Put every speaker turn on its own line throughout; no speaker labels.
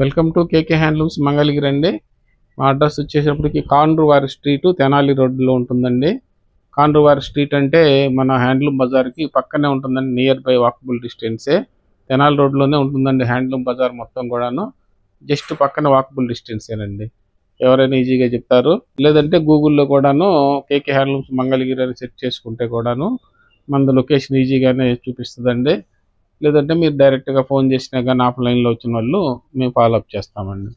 Welcome to KK handlooms Mangalagiri అండి. మా address వచ్చేటప్పటికి కాండ్రువారి స్ట్రీట్ తెనాలి రోడ్లో ఉంటుందండి. కాండ్రువారి స్ట్రీట్ అంటే మన హ్యాండ్లూమ్ బజార్కి పక్కనే ఉంటుందండి, నియర్ బై వాకబుల్ డిస్టెన్సే. తెనాలి రోడ్లోనే ఉంటుందండి హ్యాండ్లూమ్ బజార్ మొత్తం కూడాను. జస్ట్ పక్కన వాకబుల్ డిస్టెన్సేనండి. ఎవరైనా ఈజీగా చెప్తారు. లేదంటే గూగుల్లో కూడాను కేకే హ్యాండ్లూమ్స్ మంగళగిరి అని సెర్చ్ చేసుకుంటే కూడాను మన లొకేషన్ ఈజీగానే చూపిస్తుందండి. లేదంటే మీరు డైరెక్ట్గా ఫోన్ చేసినా కానీ ఆఫ్లైన్లో వచ్చిన వాళ్ళు మేము ఫాలోఅప్ చేస్తామండి.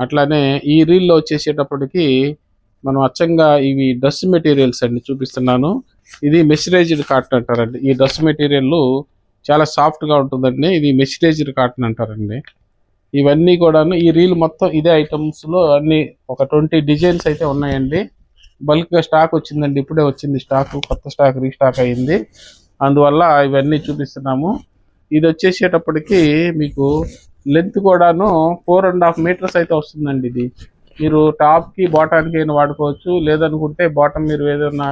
అట్లానే ఈ రీల్లో వచ్చేసేటప్పటికి మనం అచ్చంగా ఇవి డ్రెస్ మెటీరియల్స్ అండి చూపిస్తున్నాను. ఇది మెషరైజ్డ్ కాటన్ అంటారండి. ఈ డ్రెస్ మెటీరియల్ చాలా సాఫ్ట్గా ఉంటుందండి. ఇది మెషరైజ్డ్ కాటన్ అంటారండి. ఇవన్నీ కూడాను ఈ రీల్ మొత్తం ఇదే ఐటమ్స్లో అన్ని ఒక 20 డిజైన్స్ అయితే ఉన్నాయండి. బల్క్గా స్టాక్ వచ్చిందండి, ఇప్పుడే వచ్చింది స్టాక్, కొత్త స్టాక్ రీస్టాక్ అయ్యింది. అందువల్ల ఇవన్నీ చూపిస్తున్నాము. ఇది వచ్చేసేటప్పటికి మీకు లెంత్ కూడాను 4.5 మీటర్స్ అయితే వస్తుందండి. ఇది మీరు టాప్కి బాటానికి అయినా వాడుకోవచ్చు. లేదనుకుంటే బాటమ్ మీరు ఏదైనా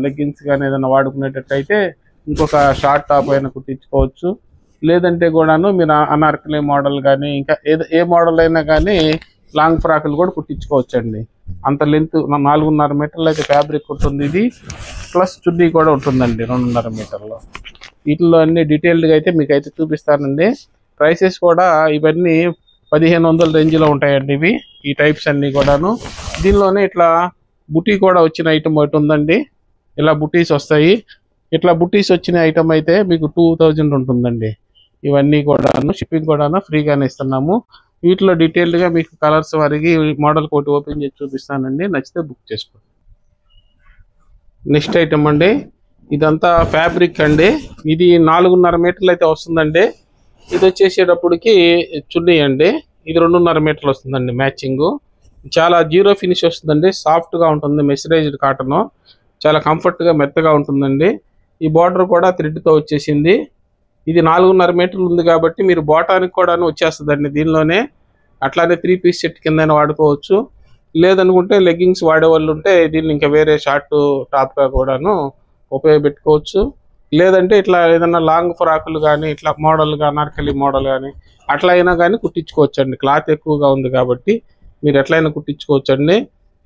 లెగ్గిన్స్ కానీ ఏదైనా వాడుకునేటట్టయితే ఇంకొక షార్ట్ టాప్ అయినా కుట్టించుకోవచ్చు. లేదంటే కూడాను మీరు అనార్కలి మోడల్ కానీ ఇంకా ఏ మోడల్ అయినా కానీ లాంగ్ ఫ్రాకులు కూడా కుట్టించుకోవచ్చు అండి. అంత లెంత్ 4.5 మీటర్లు అయితే ఫ్యాబ్రిక్ ఉంటుంది. ఇది ప్లస్ చున్నీ కూడా ఉంటుందండి 2.5 మీటర్లు. వీటిలో అన్ని డీటెయిల్డ్గా అయితే మీకు అయితే చూపిస్తానండి. ప్రైసెస్ కూడా ఇవన్నీ 1500 రేంజ్లో ఉంటాయండి. ఈ టైప్స్ అన్నీ కూడాను. దీనిలోనే ఇట్లా బుటీ కూడా వచ్చిన ఐటమ్ ఒకటి ఉందండి. ఇలా బుటీస్ వస్తాయి. ఇట్లా బుటీస్ వచ్చిన ఐటమ్ అయితే మీకు 2000 ఉంటుందండి. ఇవన్నీ కూడాను షిప్పింగ్ కూడాను ఫ్రీగానే ఇస్తున్నాము. వీటిలో డీటెయిల్డ్గా మీకు కలర్స్ వారికి మోడల్ కోటి ఓపెన్ చేసి చూపిస్తానండి. నచ్చితే బుక్ చేసుకోండి. నెక్స్ట్ ఐటమ్ అండి, ఇదంతా ఫ్యాబ్రిక్ అండి. ఇది 4.5 మీటర్లు అయితే వస్తుందండి. ఇది వచ్చేసేటప్పటికి చున్నీ అండి. ఇది 2.5 మీటర్లు వస్తుందండి మ్యాచింగ్. చాలా జీరో ఫినిష్ వస్తుందండి. సాఫ్ట్గా ఉంటుంది, మెషరైజ్డ్ కాటన్, చాలా కంఫర్ట్గా మెత్తగా ఉంటుందండి. ఈ బార్డర్ కూడా థ్రెడ్తో వచ్చేసింది. ఇది 4.5 మీటర్లు ఉంది కాబట్టి మీరు బాటానికి కూడా వచ్చేస్తుందండి దీనిలోనే. అట్లానే 3 పీస్ సెట్ కింద వాడుకోవచ్చు. లేదనుకుంటే లెగ్గింగ్స్ వాడే వాళ్ళు ఉంటే దీన్ని ఇంకా వేరే షార్ట్ టాప్గా కూడాను ఉపయోగపెట్టుకోవచ్చు. లేదంటే ఇట్లా ఏదైనా లాంగ్ ఫ్రాకులు కానీ ఇట్లా మోడల్గా అనార్కలి మోడల్ కానీ అట్లా అయినా కానీ కుట్టించుకోవచ్చండి. క్లాత్ ఎక్కువగా ఉంది కాబట్టి మీరు ఎట్లయినా కుట్టించుకోవచ్చండి.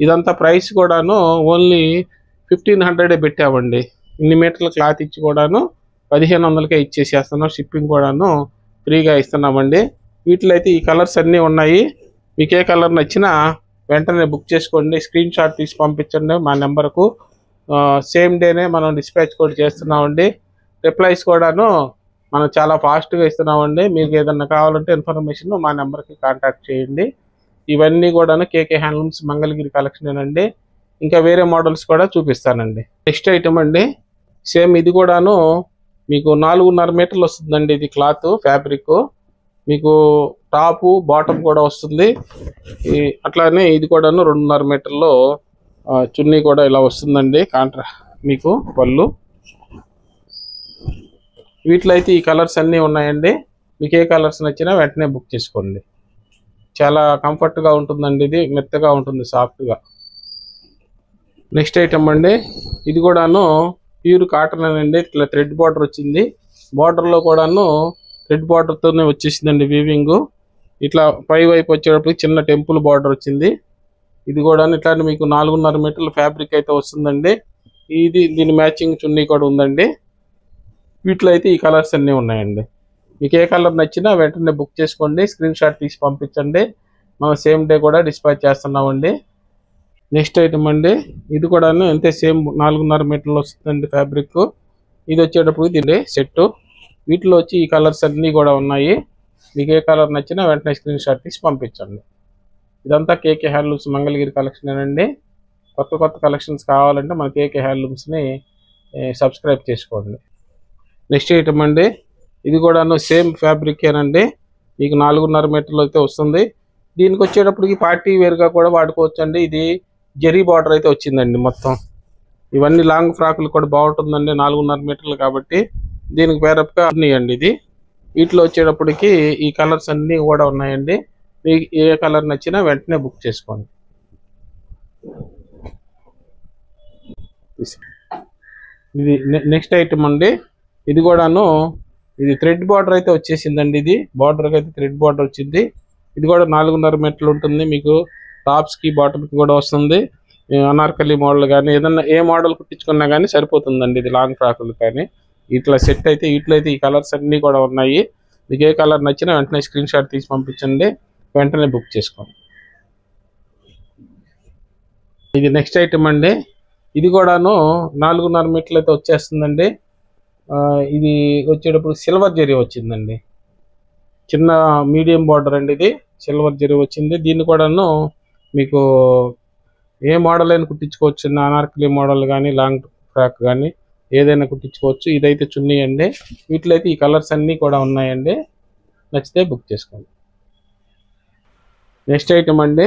ఇదంతా ప్రైస్ కూడాను ఓన్లీ 1500 పెట్టామండి. ఇన్ని మీటర్ల క్లాత్ ఇచ్చి కూడాను 1500కే ఇచ్చేసేస్తున్నాం. షిప్పింగ్ కూడాను ఫ్రీగా ఇస్తున్నామండి. వీటిలో అయితే ఈ కలర్స్ అన్నీ ఉన్నాయి. మీకు ఏ కలర్ నచ్చినా వెంటనే బుక్ చేసుకోండి. స్క్రీన్ షాట్ తీసి పంపించండి మా నెంబర్కు. సేమ్ డేనే మనం డిస్పాచ్ కూడా చేస్తున్నామండి. రిప్లైస్ కూడాను మనం చాలా ఫాస్ట్గా ఇస్తున్నామండి. మీకు ఏదన్నా కావాలంటే ఇన్ఫర్మేషన్ మా నెంబర్కి కాంటాక్ట్ చేయండి. ఇవన్నీ కూడాను కేకే హ్యాండ్లూమ్స్ మంగళగిరి కలెక్షన్ అండి. ఇంకా వేరే మోడల్స్ కూడా చూపిస్తానండి. నెక్స్ట్ ఐటమ్ అండి, సేమ్ ఇది కూడాను మీకు 4.5 మీటర్లు వస్తుందండి. ఇది క్లాత్ ఫ్యాబ్రిక్, మీకు టాపు బాటమ్ కూడా వస్తుంది. అట్లానే ఇది కూడాను 2.5 మీటర్లో చున్నీ కూడా ఇలా వస్తుందండి. మీకు పళ్ళు. వీటిలో అయితే ఈ కలర్స్ అన్నీ ఉన్నాయండి. మీకు ఏ కలర్స్ నచ్చినా వెంటనే బుక్ చేసుకోండి. చాలా కంఫర్ట్గా ఉంటుందండి. ఇది మెత్తగా ఉంటుంది, సాఫ్ట్గా. నెక్స్ట్ ఐటమ్ అండి, ఇది కూడాను ప్యూర్ కాటన్ అండి. ఇట్లా థ్రెడ్ బార్డర్ వచ్చింది. బార్డర్లో కూడాను థ్రెడ్ బార్డర్తోనే వచ్చేసిందండి వీవింగ్. ఇట్లా పై వైపు వచ్చేటప్పుడు చిన్న టెంపుల్ బార్డర్ వచ్చింది. ఇది కూడా ఇట్లాంటి మీకు 4.5 మీటర్ల ఫ్యాబ్రిక్ అయితే వస్తుందండి. దీని మ్యాచింగ్ చున్నీ కూడా ఉందండి. వీటిలో అయితే ఈ కలర్స్ అన్నీ ఉన్నాయండి. మీకు ఏ కలర్ నచ్చినా వెంటనే బుక్ చేసుకోండి. స్క్రీన్ షాట్ తీసి పంపించండి. మనం సేమ్ డే కూడా డిస్పాచ్ చేస్తున్నామండి. నెక్స్ట్ ఐటమ్ అండి, ఇది కూడాను అంతే, సేమ్ 4.5 మీటర్లు వస్తుందండి ఫ్యాబ్రిక్. ఇది వచ్చేటప్పుడు దీని సెట్. వీటిలో వచ్చి ఈ కలర్స్ అన్నీ కూడా ఉన్నాయి. మీకు ఏ కలర్ నచ్చినా వెంటనే స్క్రీన్ షాట్ తీసి పంపించండి. ఇదంతా కేకే హ్యాండ్లూమ్స్ మంగళగిరి కలెక్షన్ అండి. కొత్త కలెక్షన్స్ కావాలంటే మన కేకే హ్యాండ్లూమ్స్ని సబ్స్క్రైబ్ చేసుకోండి. నెక్స్ట్ ఐటమ్ అండి, ఇది కూడాను సేమ్ ఫ్యాబ్రికేనండి. మీకు 4.5 మీటర్లు అయితే వస్తుంది. దీనికి వచ్చేటప్పటికి పార్టీ వేర్గా కూడా వాడుకోవచ్చు అండి. ఇది జెరీ బార్డర్ అయితే వచ్చిందండి మొత్తం. ఇవన్నీ లాంగ్ ఫ్రాకులు కూడా బాగుంటుందండి. 4.5 మీటర్లు కాబట్టి దీనికి పేరప్గా ఉన్నాయండి. ఇది వీటిలో వచ్చేటప్పటికి ఈ కలర్స్ అన్నీ కూడా ఉన్నాయండి. మీకు ఏ కలర్ నచ్చినా వెంటనే బుక్ చేసుకోండి. ఇది నెక్స్ట్ ఐటమ్ అండి. ఇది కూడాను ఇది థ్రెడ్ బార్డర్ అయితే వచ్చేసిందండి. ఇది బార్డర్కి అయితే థ్రెడ్ బార్డర్ వచ్చింది. ఇది కూడా 4.5 మీటర్లు ఉంటుంది. మీకు టాప్స్కి బాటమ్కి కూడా వస్తుంది. అనార్కలి మోడల్ కానీ ఏదన్నా ఏ మోడల్ కుట్టించుకున్నా కానీ సరిపోతుందండి. ఇది లాంగ్ ఫ్రాకులు కానీ ఇట్లా సెట్ అయితే వీటిలో అయితే ఈ కలర్స్ అన్నీ కూడా ఉన్నాయి. మీకు ఏ కలర్ నచ్చినా వెంటనే స్క్రీన్ షాట్ తీసి పంపించండి, వెంటనే బుక్ చేసుకోండి. ఇది నెక్స్ట్ ఐటమ్ అండి. ఇది కూడాను 4.5 మీటర్లు అయితే వచ్చేస్తుందండి. ఇది వచ్చేటప్పుడు సిల్వర్ జరీ వచ్చిందండి. చిన్న మీడియం బార్డర్ అండి. ఇది సిల్వర్ జరీ వచ్చింది. దీన్ని కూడాను మీకు ఏ మోడల్ అయినా కుట్టించుకోవచ్చు. చిన్న అనార్కలి మోడల్ కానీ లాంగ్ ఫ్రాక్ కానీ ఏదైనా కుట్టించుకోవచ్చు. ఇదైతే చున్నీ అండి. వీటిలో అయితే ఈ కలర్స్ అన్నీ కూడా ఉన్నాయండి. నచ్చితే బుక్ చేసుకోండి. నెక్స్ట్ ఐటమ్ అండి.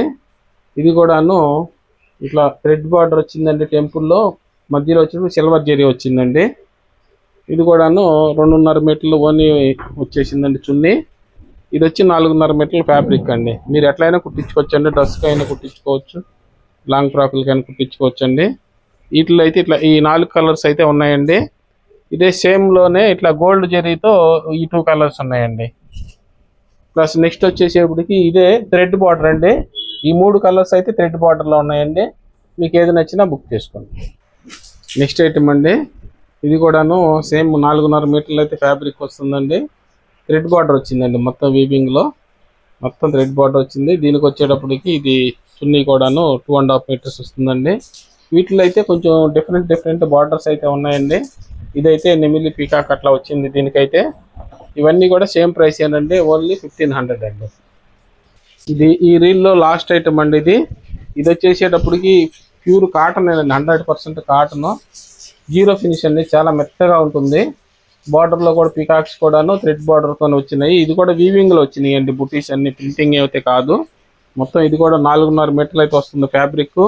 ఇది కూడాను ఇట్లా థ్రెడ్ బార్డర్ వచ్చిందండి. టెంపుల్లో మధ్యలో వచ్చి సిల్వర్ జరీ వచ్చిందండి. ఇది కూడాను 2.5 మీటర్లు ఓని వచ్చేసిందండి చున్నీ. ఇది వచ్చి 4.5 మీటర్ల ఫ్యాబ్రిక్ అండి. మీరు ఎట్లయినా కుట్టించుకోవచ్చు అండి. డ్రెస్కి అయినా కుట్టించుకోవచ్చు, లాంగ్ ఫ్రాకులకైనా కుట్టించుకోవచ్చు అండి. వీటిలో అయితే ఇట్లా ఈ 4 కలర్స్ అయితే ఉన్నాయండి. ఇదే సేమ్లోనే ఇట్లా గోల్డ్ జరీతో ఈ 2 కలర్స్ ఉన్నాయండి. ప్లస్ నెక్స్ట్ వచ్చేసేపటికి ఇదే థ్రెడ్ బార్డర్ అండి. ఈ 3 కలర్స్ అయితే థ్రెడ్ బార్డర్లో ఉన్నాయండి. మీకు ఏది నచ్చినా బుక్ చేసుకోండి. నెక్స్ట్ ఐటమ్ అండి. ఇది కూడాను సేమ్ 4.5 మీటర్లు అయితే ఫ్యాబ్రిక్ వస్తుందండి. థ్రెడ్ బార్డర్ వచ్చిందండి. మొత్తం వీవింగ్లో మొత్తం థ్రెడ్ బార్డర్ వచ్చింది. దీనికి వచ్చేటప్పటికి ఇది చున్నీ కూడాను 2.5 మీటర్స్ వస్తుందండి. వీటిలో అయితే కొంచెం డిఫరెంట్ బార్డర్స్ అయితే ఉన్నాయండి. ఇదైతే నెమిలి పీకాక్ అట్లా వచ్చింది దీనికైతే. ఇవన్నీ కూడా సేమ్ ప్రైస్ ఏనండి, ఓన్లీ 1500 అండి. ఇది ఈ రీల్లో లాస్ట్ ఐటమ్ అండి. ఇది వచ్చేసేటప్పటికి ప్యూర్ కాటన్ అండి, 100% కాటన్, జీరో ఫినిష్ అండి. చాలా మెత్తగా ఉంటుంది. బార్డర్లో కూడా పీకాక్స్ కూడాను థ్రెడ్ బార్డర్తో వచ్చినాయి. ఇది కూడా వీవింగ్లో వచ్చినాయి అండి. బుటీస్ అన్ని ప్రింటింగ్ అయితే కాదు. మొత్తం ఇది కూడా 4.5 మీటర్లు అయితే వస్తుంది ఫ్యాబ్రిక్.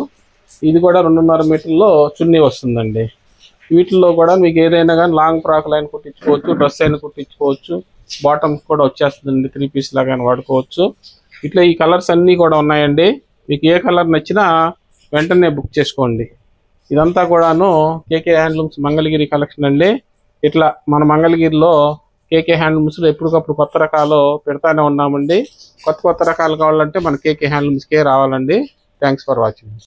ఇది కూడా 2.5 మీటర్లో చున్నీ వస్తుందండి. వీటిల్లో కూడా మీకు ఏదైనా కానీ లాంగ్ ఫ్రాక్ లైన్ కుట్టించుకోవచ్చు, డ్రెస్ అయినా కుట్టించుకోవచ్చు, బాటమ్స్ కూడా వచ్చేస్తుందండి. 3 పీస్ లాగా వాడుకోవచ్చు. ఇట్లా ఈ కలర్స్ అన్నీ కూడా ఉన్నాయండి. మీకు ఏ కలర్ నచ్చినా వెంటనే బుక్ చేసుకోండి. ఇదంతా కూడాను కేకే హ్యాండ్లూమ్స్ మంగళగిరి కలెక్షన్ అండి. ఇట్లా మన మంగళగిరిలో కేకే హ్యాండ్లూమ్స్లో ఎప్పటికప్పుడు కొత్త రకాలు పెడతానే ఉన్నామండి. కొత్త రకాలు కావాలంటే మన కేకే హ్యాండ్లూమ్స్కే రావాలండి. Thanks for watching.